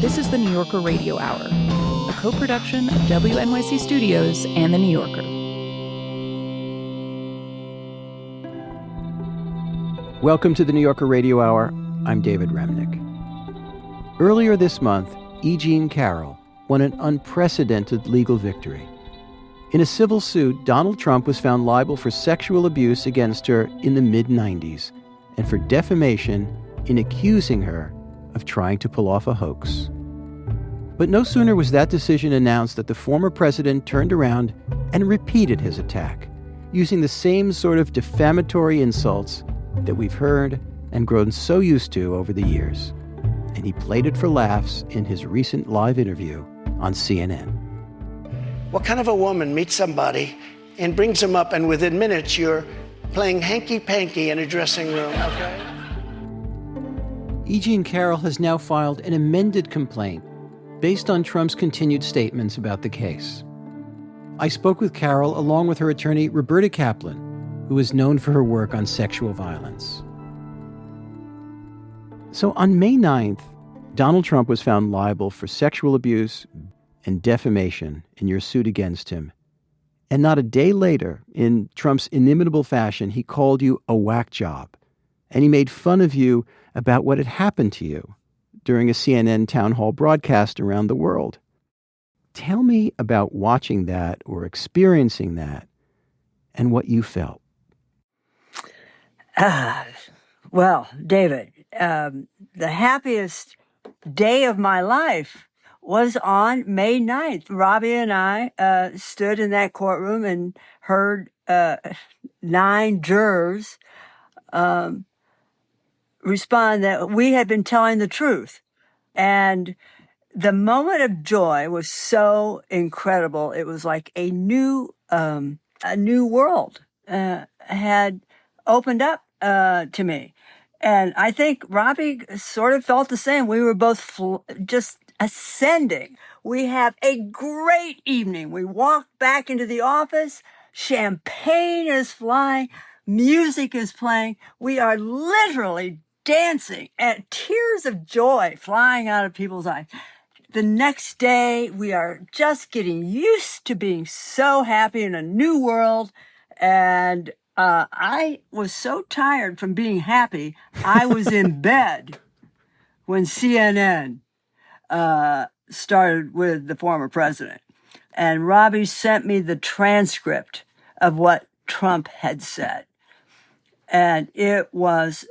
This is the New Yorker Radio Hour, a co-production of WNYC Studios and The New Yorker. Welcome to the New Yorker Radio Hour. I'm David Remnick. Earlier this month, Jean Carroll won an unprecedented legal victory. In a civil suit, Donald Trump was found liable for sexual abuse against her in the mid-90s and for defamation in accusing her of trying to pull off a hoax. But no sooner was that decision announced that the former president turned around and repeated his attack, using the same sort of defamatory insults that we've heard and grown so used to over the years. And he played it for laughs in his recent live interview on CNN. What kind of a woman meets somebody and brings them up, and within minutes you're playing hanky-panky in a dressing room, okay? Jean Carroll has now filed an amended complaint based on Trump's continued statements about the case. I spoke with Carroll along with her attorney, Roberta Kaplan, who is known for her work on sexual violence. So on May 9th, Donald Trump was found liable for sexual abuse and defamation in your suit against him. And not a day later, in Trump's inimitable fashion, he called you a whack job. And he made fun of you about what had happened to you during a CNN town hall broadcast around the world. Tell me about watching that or experiencing that and what you felt. Well, David, the happiest day of my life was on May 9th. Robbie and I stood in that courtroom and heard 9 jurors respond that we had been telling the truth. And the moment of joy was so incredible. It was like a new world had opened up to me. And I think Robbie sort of felt the same. We were both just ascending. We have a great evening. We walked back into the office. Champagne is flying. Music is playing. We are literally dancing and tears of joy flying out of people's eyes. The next day, we are just getting used to being so happy in a new world. And I was so tired from being happy, I was in bed when CNN started with the former president. And Robbie sent me the transcript of what Trump had said. And it was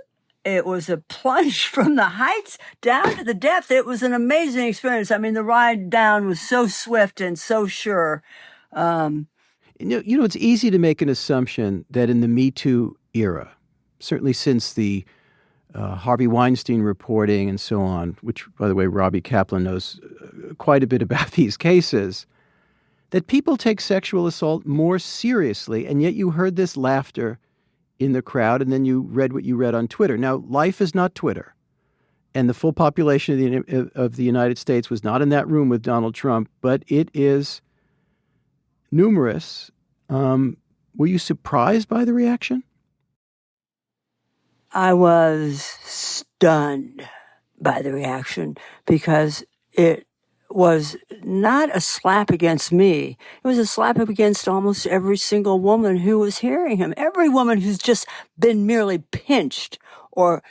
a plunge from the heights down to the depth. It was an amazing experience. I mean, the ride down was so swift and so sure. It's easy to make an assumption that in the Me Too era, certainly since the Harvey Weinstein reporting and so on, which, by the way, Robbie Kaplan knows quite a bit about these cases, that people take sexual assault more seriously, and yet you heard this laughter in the crowd, and then you read what you read on Twitter. Now, life is not Twitter, and the full population of the United States was not in that room with Donald Trump, but it is numerous. Were you surprised by the reaction? I was stunned by the reaction because it was not a slap against me. It was a slap up against almost every single woman who was hearing him. Every woman who's just been merely pinched or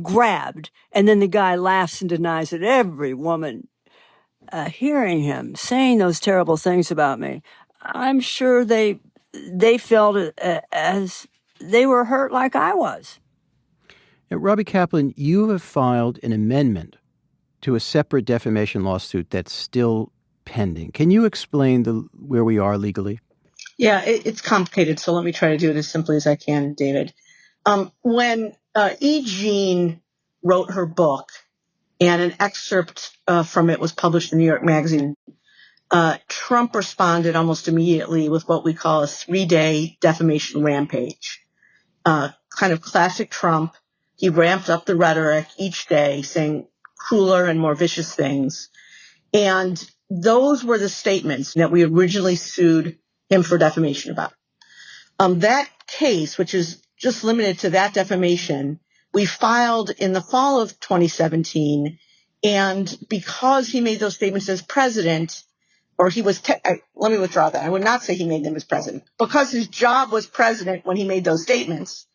grabbed, and then the guy laughs and denies it. Every woman hearing him saying those terrible things about me, I'm sure they felt it as they were hurt like I was. Now, Robbie Kaplan, you have filed an amendment to a separate defamation lawsuit that's still pending. Can you explain where we are legally? Yeah, it's complicated, so let me try to do it as simply as I can, David. When Jean wrote her book, and an excerpt from it was published in New York Magazine, Trump responded almost immediately with what we call a 3-day defamation rampage. Kind of classic Trump. He ramped up the rhetoric each day, saying crueler and more vicious things. And those were the statements that we originally sued him for defamation about. That case, which is just limited to that defamation, we filed in the fall of 2017 And because he made those statements as president, or he was, let me withdraw that. I would not say he made them as president. Because his job was president when he made those statements,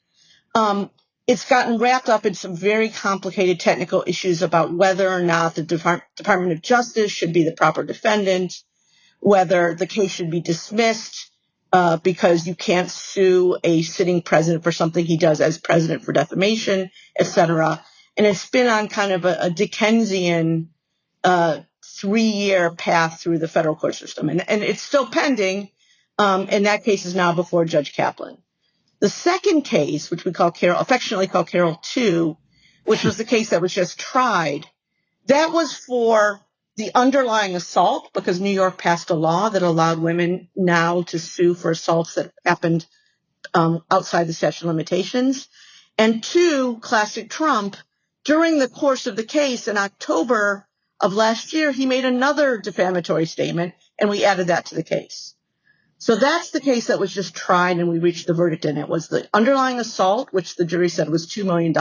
it's gotten wrapped up in some very complicated technical issues about whether or not the Department of Justice should be the proper defendant, whether the case should be dismissed because you can't sue a sitting president for something he does as president for defamation, et cetera. And it's been on kind of a Dickensian 3-year path through the federal court system. And it's still pending, and that case is now before Judge Kaplan. The second case, which we affectionately call Carroll 2, which was the case that was just tried, that was for the underlying assault, because New York passed a law that allowed women now to sue for assaults that happened outside the statute of limitations. And 2, classic Trump, during the course of the case in October of last year, he made another defamatory statement, and we added that to the case. So that's the case that was just tried, and we reached the verdict in. It was the underlying assault, which the jury said was $2 million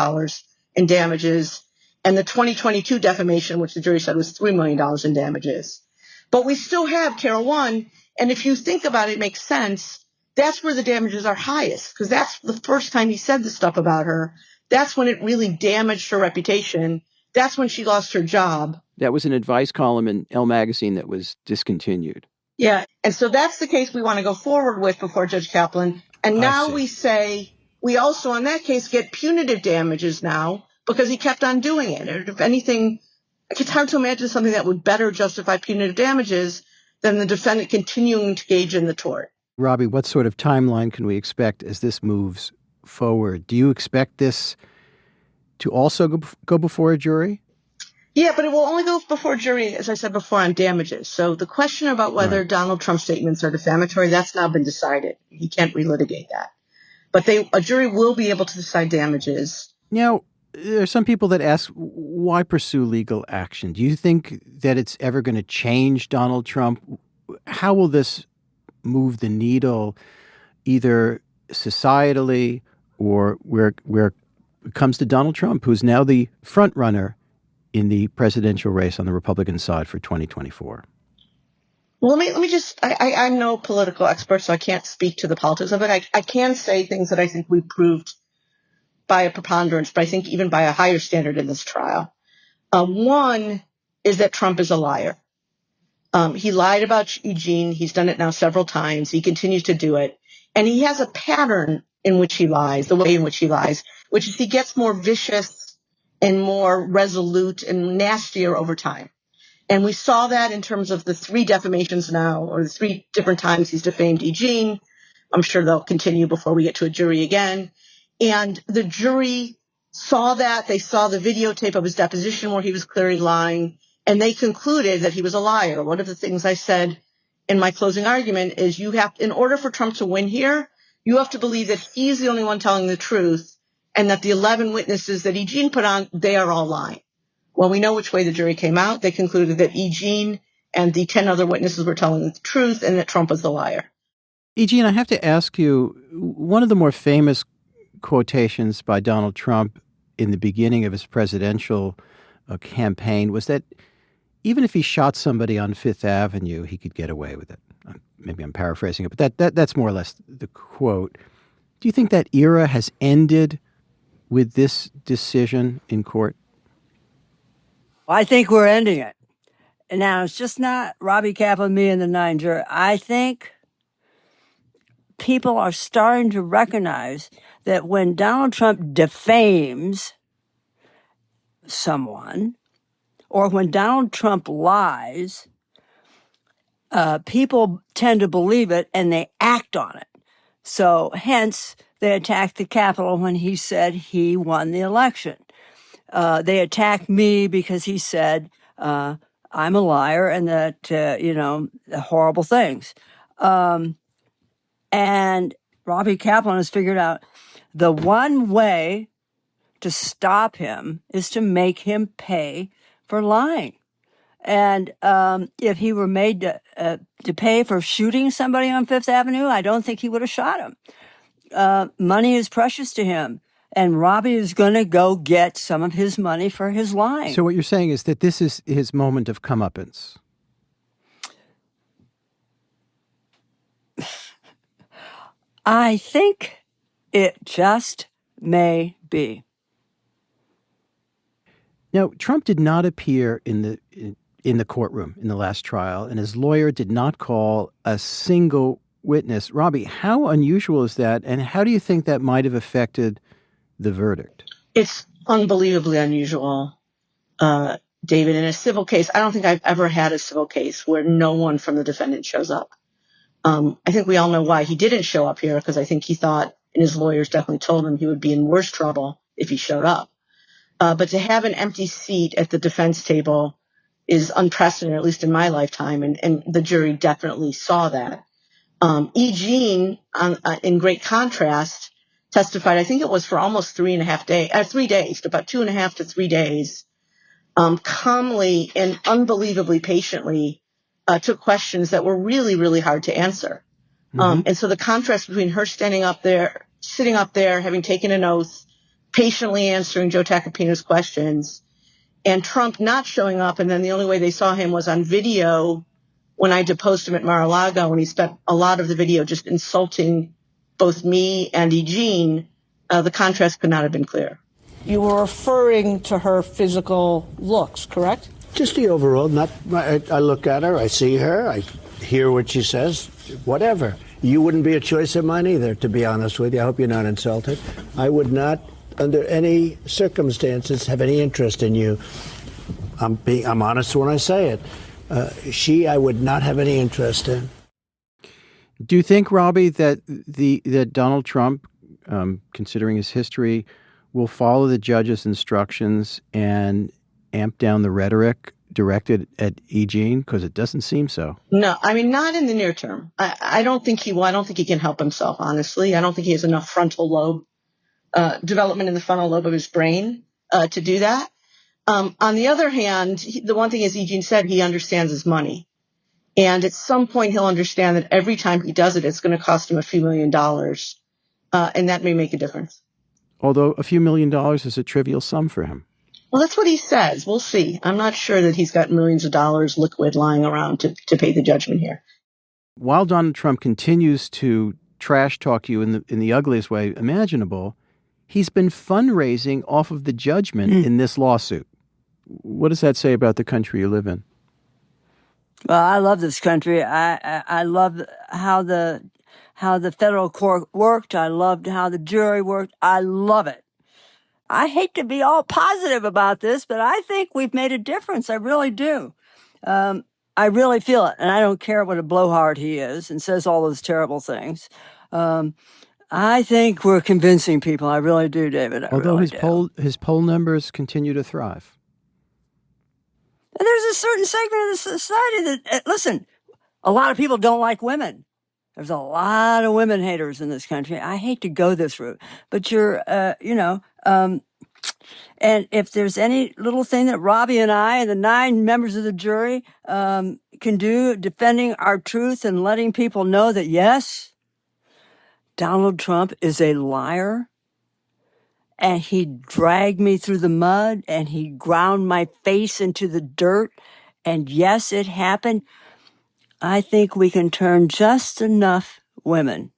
in damages, and the 2022 defamation, which the jury said was $3 million in damages. But we still have Carroll 1, and if you think about it, it makes sense. That's where the damages are highest, because that's the first time he said this stuff about her. That's when it really damaged her reputation. That's when she lost her job. That was an advice column in Elle magazine that was discontinued. Yeah. And so that's the case we want to go forward with before Judge Kaplan. And now we say we also, in that case, get punitive damages now because he kept on doing it. Or if anything, it's hard to imagine something that would better justify punitive damages than the defendant continuing to engage in the tort. Robbie, what sort of timeline can we expect as this moves forward? Do you expect this to also go before a jury? Yeah, but it will only go before a jury, as I said before, on damages. So the question about whether Donald Trump's statements are defamatory, that's now been decided. He can't relitigate that. But a jury will be able to decide damages. Now, there are some people that ask, why pursue legal action? Do you think that it's ever going to change Donald Trump? How will this move the needle, either societally or where it comes to Donald Trump, who's now the front runner in the presidential race on the Republican side for 2024? Well, let me just, I'm no political expert, so I can't speak to the politics of it. I can say things that I think we proved by a preponderance, but I think even by a higher standard in this trial. One is that Trump is a liar. He lied about Eugene. He's done it now several times. He continues to do it. And he has a pattern in which he lies, the way in which he lies, which is he gets more vicious and more resolute and nastier over time. And we saw that in terms of the 3 defamations now, or the 3 different times he's defamed Eugene. I'm sure they'll continue before we get to a jury again. And the jury saw that. They saw the videotape of his deposition where he was clearly lying, and they concluded that he was a liar. One of the things I said in my closing argument is in order for Trump to win here, you have to believe that he's the only one telling the truth, and that the 11 witnesses that Eugene put on, they are all lying. Well, we know which way the jury came out. They concluded that Eugene and the 10 other witnesses were telling the truth and that Trump was the liar. Eugene, I have to ask you, one of the more famous quotations by Donald Trump in the beginning of his presidential campaign was that even if he shot somebody on Fifth Avenue, he could get away with it. Maybe I'm paraphrasing it, but that's more or less the quote. Do you think that era has ended with this decision in court? I think we're ending it. And now it's just not Robbie Kaplan, me, and the 9 jury. I think people are starting to recognize that when Donald Trump defames someone, or when Donald Trump lies, people tend to believe it and they act on it. So hence, they attacked the Capitol when he said he won the election. They attacked me because he said I'm a liar and that, horrible things. And Robbie Kaplan has figured out the one way to stop him is to make him pay for lying. And if he were made to pay for shooting somebody on Fifth Avenue, I don't think he would have shot him. Money is precious to him. And Robbie is going to go get some of his money for his lying. So what you're saying is that this is his moment of comeuppance. I think it just may be. Now, Trump did not appear in the courtroom in the last trial, and his lawyer did not call a single witness. Robbie, how unusual is that, and how do you think that might have affected the verdict? It's unbelievably unusual, David. In a civil case, I don't think I've ever had a civil case where no one from the defendant shows up. I think we all know why he didn't show up here, because I think he thought, and his lawyers definitely told him, he would be in worse trouble if he showed up. But to have an empty seat at the defense table is unprecedented, at least in my lifetime, and the jury definitely saw that. E. Jean, in great contrast, testified, I think it was for almost 3 days, about 2.5 to 3 days, calmly and unbelievably patiently took questions that were really, really hard to answer. Mm-hmm. And so the contrast between her sitting up there, having taken an oath, patiently answering Joe Tacopina's questions, and Trump not showing up, and then the only way they saw him was on video when I deposed him at Mar-a-Lago, and he spent a lot of the video just insulting both me and E. Jean, the contrast could not have been clearer. You were referring to her physical looks, correct? Just the overall. I look at her, I see her, I hear what she says, whatever. You wouldn't be a choice of mine either, to be honest with you. I hope you're not insulted. I would not, under any circumstances, have any interest in you. I'm honest when I say it. I would not have any interest in. Do you think, Robbie, that that Donald Trump, considering his history, will follow the judge's instructions and amp down the rhetoric directed at E. Jean? Because it doesn't seem so. No, I mean, not in the near term. I don't think he will. I don't think he can help himself, honestly. I don't think he has enough frontal lobe development in the frontal lobe of his brain to do that. On the other hand, the one thing, as E. Jean said, he understands his money. And at some point, he'll understand that every time he does it, it's going to cost him a few $1 million. And that may make a difference. Although a few $1 million is a trivial sum for him. Well, that's what he says. We'll see. I'm not sure that he's got millions of dollars liquid lying around to pay the judgment here. While Donald Trump continues to trash talk you in the ugliest way imaginable, he's been fundraising off of the judgment in this lawsuit. What does that say about the country you live in? Well, I love this country. I love how the federal court worked. I loved how the jury worked. I love it. I hate to be all positive about this, but I think we've made a difference. I really do. I really feel it. And I don't care what a blowhard he is and says all those terrible things. I think we're convincing people. I really do, David. Although his poll numbers continue to thrive. And there's a certain segment of the society that, listen, a lot of people don't like women. There's a lot of women haters in this country. I hate to go this route, but and if there's any little thing that Robbie and I and the 9 members of the jury can do defending our truth and letting people know that, yes, Donald Trump is a liar, and he dragged me through the mud, and he ground my face into the dirt, and yes, it happened. I think we can turn just enough women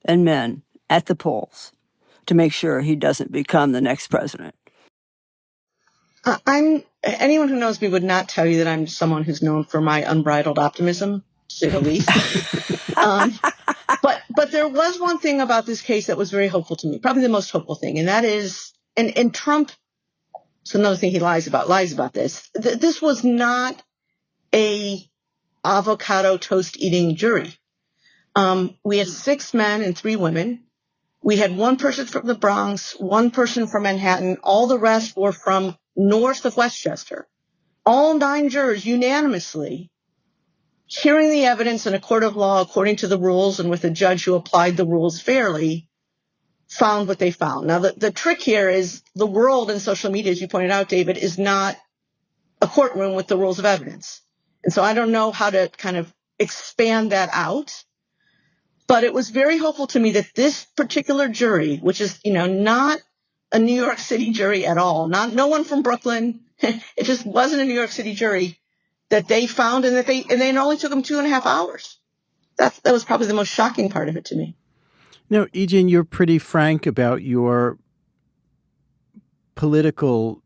and men at the polls to make sure he doesn't become the next president. Anyone who knows me would not tell you that I'm someone who's known for my unbridled optimism, to say the least. But there was one thing about this case that was very hopeful to me, probably the most hopeful thing, and that is, and Trump, it's another thing he lies about this. This was not a avocado toast eating jury. We had 6 men and 3 women. We had 1 person from the Bronx, 1 person from Manhattan. All the rest were from north of Westchester. All 9 jurors unanimously, hearing the evidence in a court of law according to the rules and with a judge who applied the rules fairly, found what they found. Now, the trick here is the world and social media, as you pointed out, David, is not a courtroom with the rules of evidence. And so I don't know how to kind of expand that out. But it was very hopeful to me that this particular jury, which is, not a New York City jury at all. No one from Brooklyn. It just wasn't a New York City jury that they found, and it only took them 2.5 hours. That was probably the most shocking part of it to me. Now, Jean, you're pretty frank about your political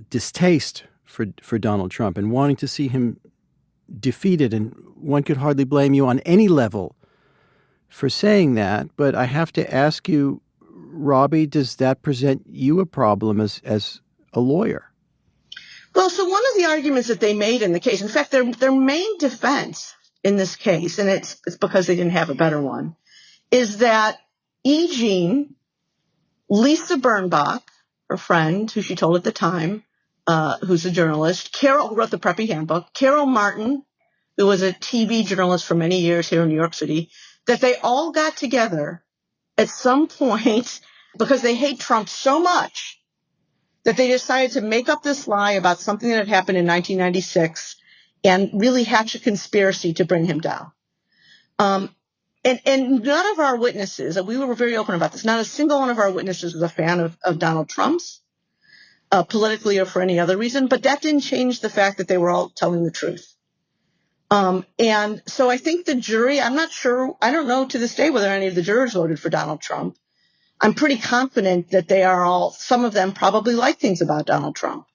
distaste for Donald Trump and wanting to see him defeated, and one could hardly blame you on any level for saying that. But I have to ask you, Robbie, does that present you a problem as a lawyer? Well, so one of the arguments that they made in the case, in fact, their main defense in this case, and it's because they didn't have a better one, is that Jean, Lisa Birnbach, her friend, who she told at the time, who's a journalist, Carol, who wrote the Preppy Handbook, Carol Martin, who was a TV journalist for many years here in New York City, that they all got together at some point because they hate Trump so much that they decided to make up this lie about something that had happened in 1996 and really hatch a conspiracy to bring him down. And none of our witnesses, we were very open about this, not a single one of our witnesses was a fan of Donald Trump's, politically or for any other reason, but that didn't change the fact that they were all telling the truth. And so I think the jury, I'm not sure, I don't know to this day whether any of the jurors voted for Donald Trump. I'm pretty confident that they are all, some of them probably like things about Donald Trump.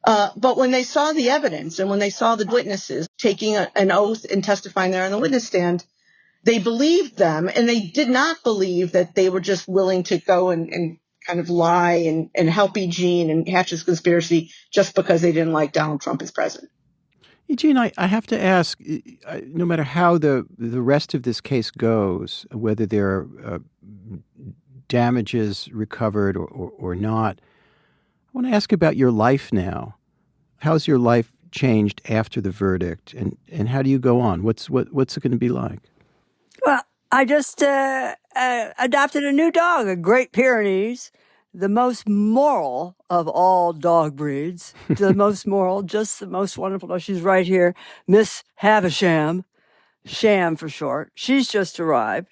But when they saw the evidence and when they saw the witnesses taking an oath and testifying there on the witness stand, they believed them, and they did not believe that they were just willing to go and kind of lie and help Jean and hatch this conspiracy just because they didn't like Donald Trump as president. Jean, I have to ask, no matter how the rest of this case goes, whether there are damages recovered or not, I want to ask about your life now. How's your life changed after the verdict, and how do you go on? What's it going to be like? Well, I just adopted a new dog, a Great Pyrenees, the most moral of all dog breeds. The most moral, just the most wonderful. She's right here, Miss Havisham, Sham for short. She's just arrived.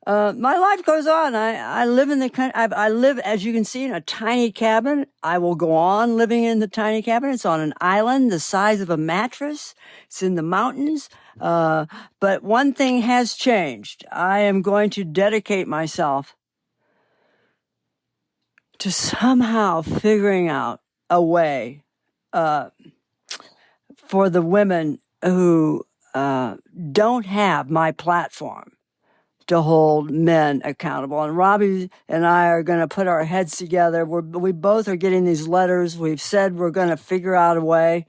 My life goes on. I live in the country. I live, as you can see, in a tiny cabin. I will go on living in the tiny cabin. It's on an island the size of a mattress. It's in the mountains. But one thing has changed. I am going to dedicate myself to somehow figuring out a way for the women who don't have my platform to hold men accountable. And Robbie and I are going to put our heads together. We both are getting these letters. We've said we're going to figure out a way.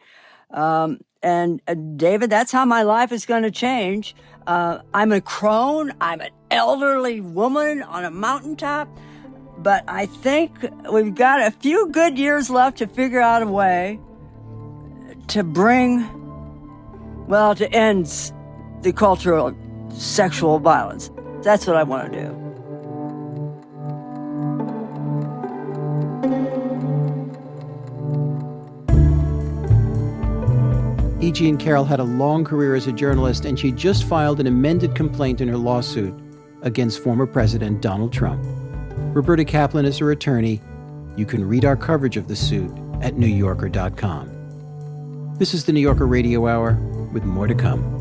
And David, that's how my life is going to change. I'm a crone. I'm an elderly woman on a mountaintop. But I think we've got a few good years left to figure out a way to to end the culture of sexual violence. That's what I want to do. Jean Carroll had a long career as a journalist, and she just filed an amended complaint in her lawsuit against former President Donald Trump. Roberta Kaplan is her attorney. You can read our coverage of the suit at NewYorker.com. This is the New Yorker Radio Hour, with more to come.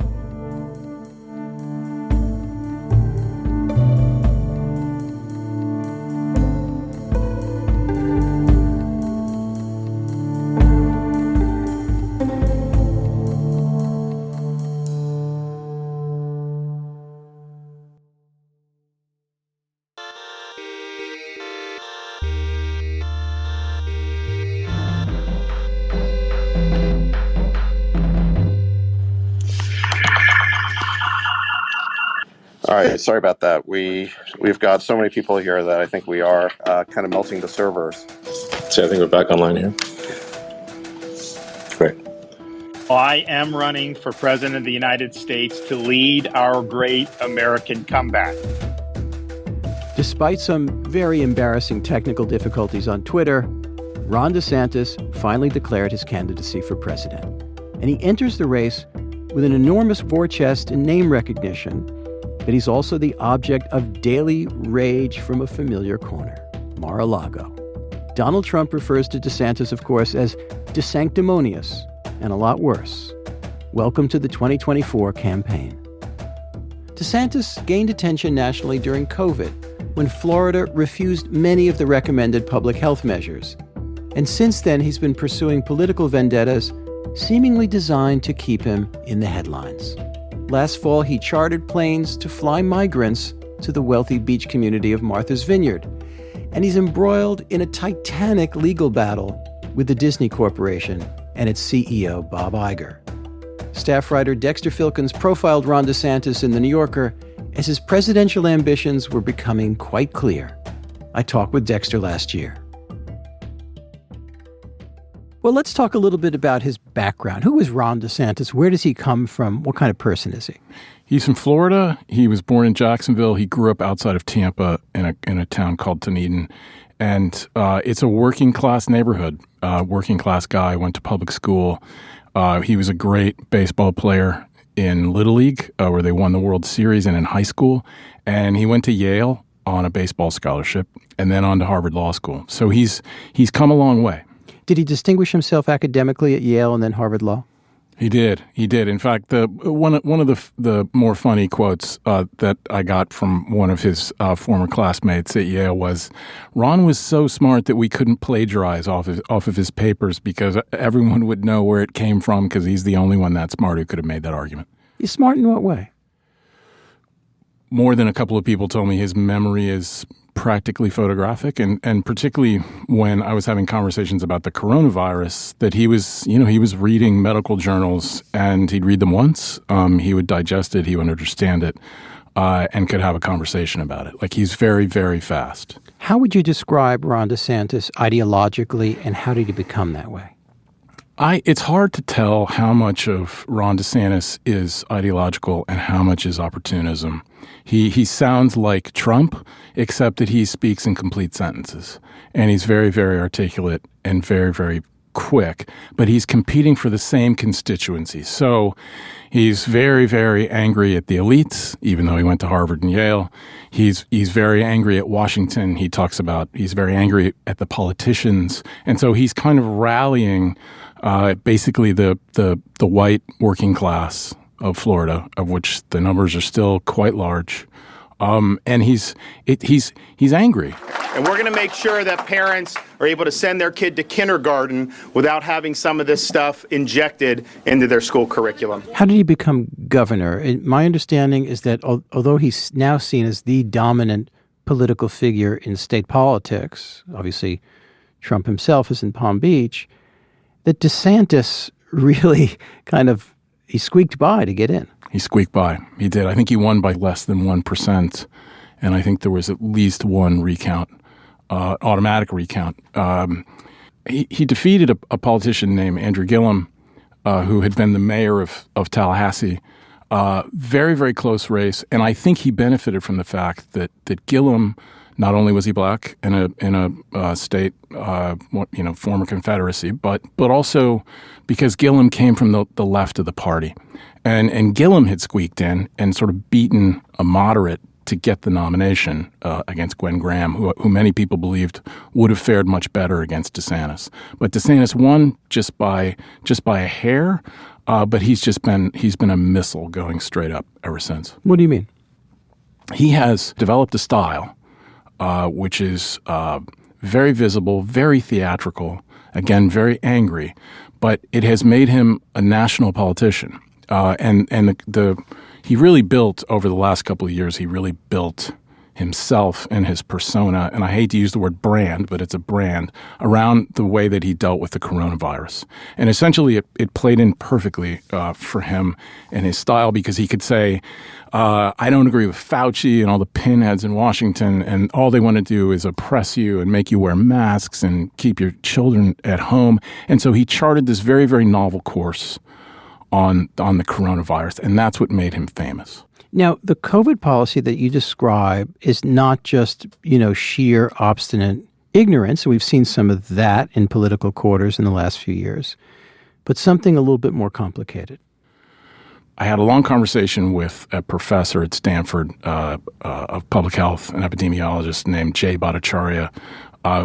All right, sorry about that. We've got so many people here that I think we are kind of melting the servers. So I think we're back online here. Great. I am running for President of the United States to lead our great American comeback. Despite some very embarrassing technical difficulties on Twitter, Ron DeSantis finally declared his candidacy for president. And he enters the race with an enormous war chest and name recognition, but he's also the object of daily rage from a familiar corner. Mar-a-Lago. Donald Trump refers to DeSantis, of course, as desanctimonious and a lot worse. Welcome to the 2024 campaign. DeSantis gained attention nationally during COVID, when Florida refused many of the recommended public health measures. And since then, he's been pursuing political vendettas seemingly designed to keep him in the headlines. Last fall, he chartered planes to fly migrants to the wealthy beach community of Martha's Vineyard. And he's embroiled in a titanic legal battle with the Disney Corporation and its CEO, Bob Iger. Staff writer Dexter Filkins profiled Ron DeSantis in The New Yorker as his presidential ambitions were becoming quite clear. I talked with Dexter last year. Well, let's talk a little bit about his background. Who is Ron DeSantis? Where does he come from? What kind of person is he? He's from Florida. He was born in Jacksonville. He grew up outside of Tampa in a town called Dunedin. And it's a working class neighborhood. Working class guy, went to public school. He was a great baseball player in Little League, where they won the World Series, and in high school. And he went to Yale on a baseball scholarship and then on to Harvard Law School. So he's come a long way. Did he distinguish himself academically at Yale and then Harvard Law? He did. In fact, one of the more funny quotes that I got from one of his former classmates at Yale was, "Ron was so smart that we couldn't plagiarize off of his papers because everyone would know where it came from because he's the only one that smart who could have made that argument." He's smart in what way? More than a couple of people told me his memory is practically photographic, and particularly when I was having conversations about the coronavirus, that he was reading medical journals, and he'd read them once, he would digest it, he would understand it, and could have a conversation about it. Like, he's very, very fast. How would you describe Ron DeSantis ideologically, and how did he become that way? It's hard to tell how much of Ron DeSantis is ideological and how much is opportunism. He sounds like Trump, except that he speaks in complete sentences. And he's very, very articulate and very, very quick. But he's competing for the same constituency. So he's very, very angry at the elites, even though he went to Harvard and Yale. He's very angry at Washington. He talks about he's very angry at the politicians. And so he's kind of rallying basically the white working class of Florida, of which the numbers are still quite large, and he's angry. And we're going to make sure that parents are able to send their kid to kindergarten without having some of this stuff injected into their school curriculum. How did he become governor? My understanding is that although he's now seen as the dominant political figure in state politics, obviously Trump himself is in Palm Beach, that DeSantis really he squeaked by to get in. He squeaked by. He did. I think he won by less than 1%. And I think there was at least one recount, automatic recount. He defeated a politician named Andrew Gillum, who had been the mayor of Tallahassee. Very, very close race. And I think he benefited from the fact that Gillum, not only was he black in a state, former Confederacy, but also because Gillum came from the left of the party. And Gillum had squeaked in and sort of beaten a moderate to get the nomination against Gwen Graham, who many people believed would have fared much better against DeSantis. But DeSantis won just by a hair, but he's been a missile going straight up ever since. What do you mean? He has developed a style which is very visible, very theatrical, again, very angry, but it has made him a national politician. He really built, over the last couple of years, he really built himself and his persona, and I hate to use the word brand, but it's a brand, around the way that he dealt with the coronavirus. And essentially it played in perfectly for him and his style, because he could say, I don't agree with Fauci and all the pinheads in Washington, and all they want to do is oppress you and make you wear masks and keep your children at home. And so he charted this very, very novel course on the coronavirus, and that's what made him famous. Now, the COVID policy that you describe is not just, sheer obstinate ignorance. We've seen some of that in political quarters in the last few years, but something a little bit more complicated. I had a long conversation with a professor at Stanford of public health, an epidemiologist named Jay Bhattacharya,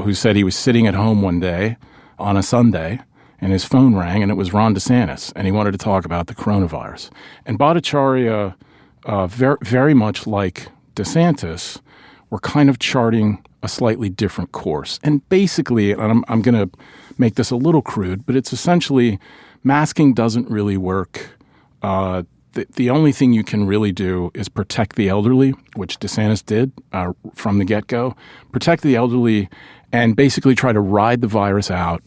who said he was sitting at home one day on a Sunday and his phone rang and it was Ron DeSantis and he wanted to talk about the coronavirus. And Bhattacharya, very, very much like DeSantis, were kind of charting a slightly different course. And basically, and I'm going to make this a little crude, but it's essentially masking doesn't really work. The only thing you can really do is protect the elderly, which DeSantis did from the get-go. Protect the elderly and basically try to ride the virus out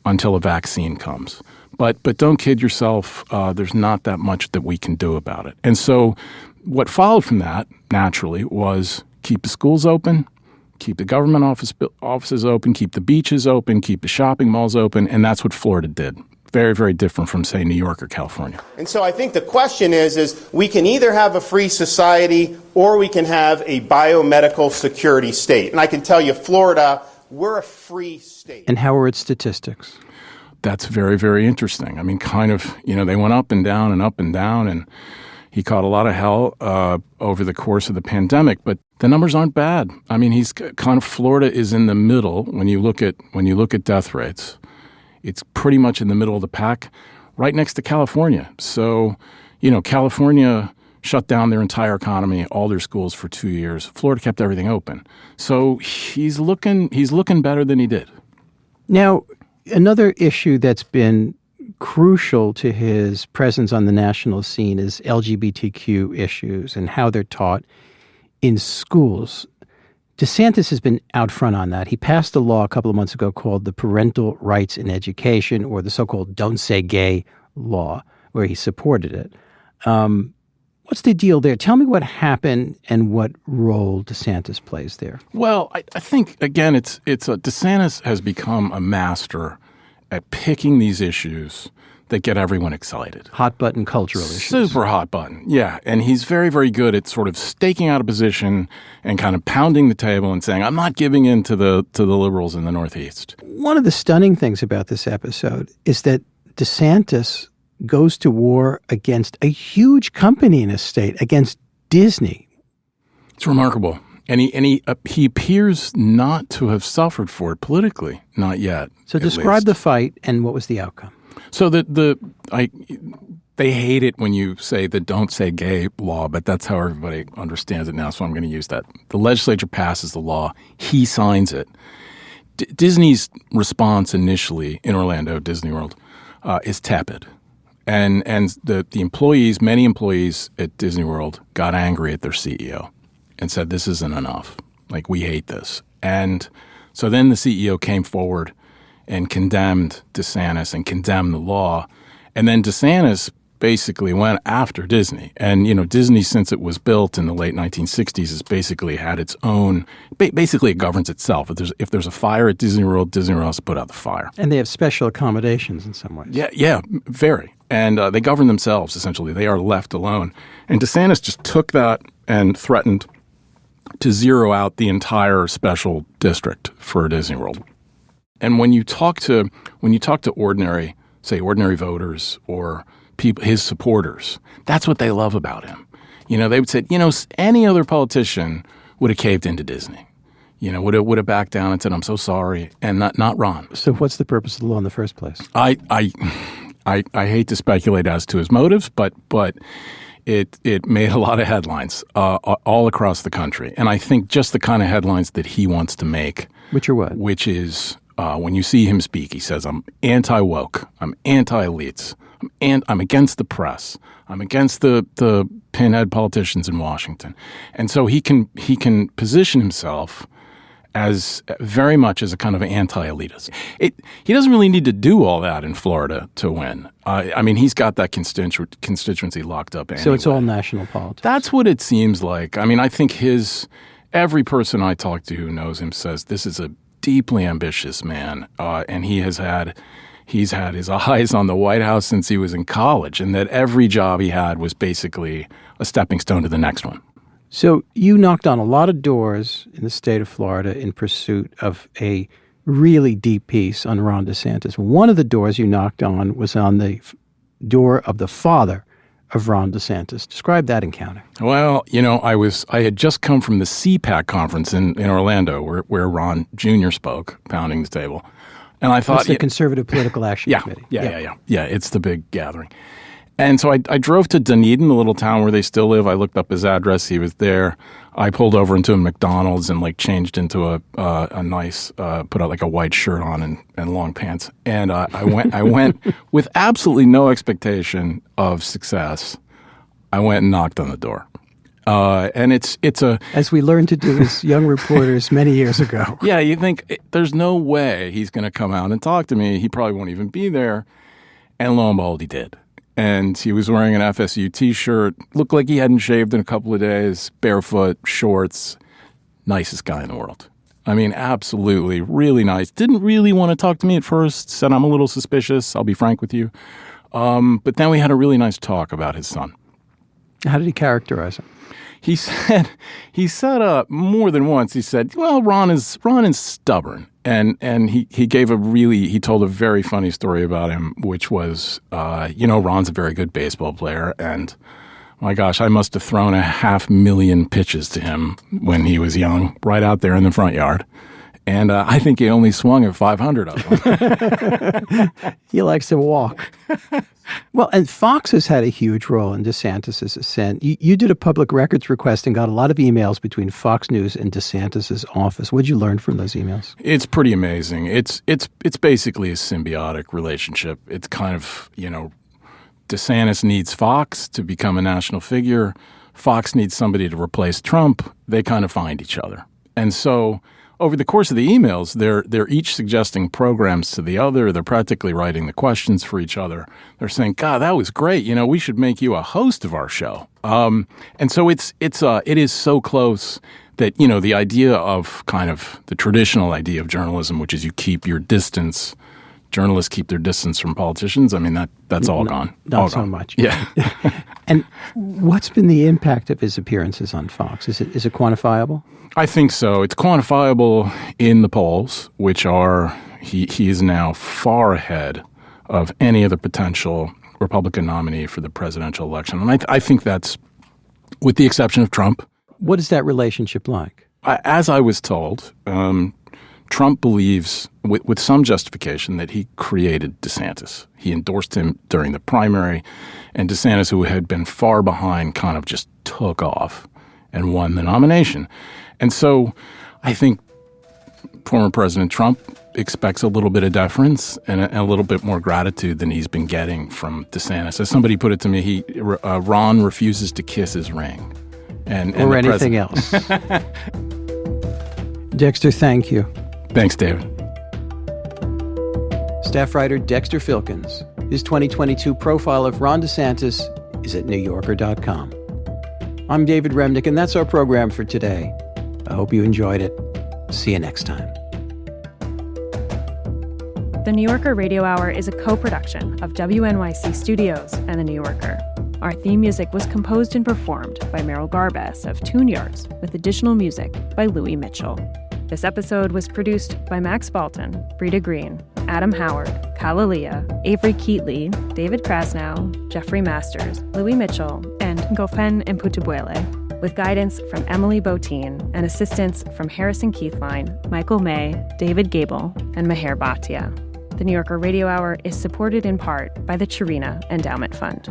until a vaccine comes. But don't kid yourself. There's not that much that we can do about it. And so what followed from that, naturally, was keep the schools open, keep the government offices open, keep the beaches open, keep the shopping malls open, and that's what Florida did. Very, very different from, say, New York or California. And so I think the question is we can either have a free society or we can have a biomedical security state. And I can tell you, Florida, we're a free state. And how are its statistics? That's very, very interesting. I mean, kind of, they went up and down, and he caught a lot of hell over the course of the pandemic, but the numbers aren't bad. I mean, he's kind of, Florida is in the middle when you look at death rates. It's pretty much in the middle of the pack, right next to California. So, California shut down their entire economy, all their schools for 2 years. Florida kept everything open. So he's looking better than he did. Now, another issue that's been crucial to his presence on the national scene is LGBTQ issues and how they're taught in schools. DeSantis has been out front on that. He passed a law a couple of months ago called the Parental Rights in Education, or the so-called Don't Say Gay law, where he supported it. What's the deal there? Tell me what happened and what role DeSantis plays there. Well, I think, again, DeSantis has become a master at picking these issues that get everyone excited. Hot button cultural issues. Super hot button, yeah. And he's very, very good at sort of staking out a position and kind of pounding the table and saying, I'm not giving in to the liberals in the Northeast. One of the stunning things about this episode is that DeSantis goes to war against a huge company in his state, against Disney. It's remarkable. And he appears not to have suffered for it politically, not yet. So describe the fight and what was the outcome. So they hate it when you say the Don't Say Gay law, but that's how everybody understands it now, so I'm going to use that. The legislature passes the law. He signs it. Disney's response initially in Orlando, Disney World, is tepid. And the employees, many employees at Disney World got angry at their CEO and said, this isn't enough. Like, we hate this. And so then the CEO came forward and condemned DeSantis and condemned the law. And then DeSantis basically went after Disney. And, Disney, since it was built in the late 1960s, has basically had its own, basically it governs itself. If there's a fire at Disney World has to put out the fire. And they have special accommodations in some ways. Yeah, very. And they govern themselves, essentially. They are left alone. And DeSantis just took that and threatened to zero out the entire special district for Disney World. And when you talk to ordinary voters or people, his supporters, that's what they love about him. They would say, any other politician would have caved into Disney. Would have backed down and said, I'm so sorry, and not Ron. So what's the purpose of the law in the first place? I hate to speculate as to his motives, but it made a lot of headlines all across the country. And I think just the kind of headlines that he wants to make. Which are what? Which is when you see him speak, he says, I'm anti-woke, I'm anti-elites, I'm against the press, I'm against the pinhead politicians in Washington. And so he can position himself as very much as a kind of anti-elitist. He doesn't really need to do all that in Florida to win. He's got that constituency locked up anyway. So it's all national politics. That's what it seems like. I think every person I talk to who knows him says this is a deeply ambitious man, and he's had his eyes on the White House since he was in college, and that every job he had was basically a stepping stone to the next one. So you knocked on a lot of doors in the state of Florida in pursuit of a really deep piece on Ron DeSantis. One of the doors you knocked on was on the door of the father of Ron DeSantis. Describe that encounter. Well, I had just come from the CPAC conference in Orlando where Ron Jr. spoke, pounding the table. And I thought... It's the Conservative Political Action Committee. Yeah. It's the big gathering. And so I drove to Dunedin, the little town where they still live. I looked up his address. He was there. I pulled over into a McDonald's and changed into a nice, put out a white shirt on and long pants. And I went with absolutely no expectation of success. I went and knocked on the door. And it's a... As we learned to do as young reporters many years ago. Yeah, you think there's no way he's going to come out and talk to me. He probably won't even be there. And lo and behold, he did. And he was wearing an FSU T-shirt, looked like he hadn't shaved in a couple of days, barefoot, shorts, nicest guy in the world. I mean, absolutely, really nice. Didn't really want to talk to me at first, said I'm a little suspicious, I'll be frank with you. But then we had a really nice talk about his son. How did he characterize him? He said more than once, he said, well, Ron is stubborn. And he told a very funny story about him, which was, Ron's a very good baseball player. And my gosh, I must have thrown 500,000 pitches to him when he was young, right out there in the front yard. And I think he only swung at 500 of them. He likes to walk. Well, and Fox has had a huge role in DeSantis' ascent. You did a public records request and got a lot of emails between Fox News and DeSantis' office. What did you learn from those emails? It's pretty amazing. It's basically a symbiotic relationship. It's kind of, DeSantis needs Fox to become a national figure. Fox needs somebody to replace Trump. They kind of find each other. And so over the course of the emails, they're each suggesting programs to the other. They're practically writing the questions for each other. They're saying, God, that was great. We should make you a host of our show. And so it is so close that, the idea of kind of the traditional idea of journalism, which is you keep your distance. Journalists keep their distance from politicians. I mean, that's all gone. Not so much. Yeah. And what's been the impact of his appearances on Fox? Is it quantifiable? I think so. It's quantifiable in the polls, which are he is now far ahead of any other potential Republican nominee for the presidential election. And I think that's, with the exception of Trump. What is that relationship like? As I was told, Trump believes, with some justification, that he created DeSantis. He endorsed him during the primary, and DeSantis, who had been far behind, kind of just took off and won the nomination. And so I think former President Trump expects a little bit of deference and a little bit more gratitude than he's been getting from DeSantis. As somebody put it to me, Ron refuses to kiss his ring. Or anything else. Dexter, thank you. Thanks, David. Staff writer Dexter Filkins. His 2022 profile of Ron DeSantis is at NewYorker.com. I'm David Remnick, and that's our program for today. I hope you enjoyed it. See you next time. The New Yorker Radio Hour is a co-production of WNYC Studios and The New Yorker. Our theme music was composed and performed by Merrill Garbess of Tune Yards, with additional music by Louis Mitchell. This episode was produced by Max Balton, Brita Green, Adam Howard, Kalalia, Avery Keatley, David Krasnow, Jeffrey Masters, Louis Mitchell, and Gofen Mputubuele, with guidance from Emily Botine and assistance from Harrison Keithline, Michael May, David Gable, and Meher Bhatia. The New Yorker Radio Hour is supported in part by the Chirina Endowment Fund.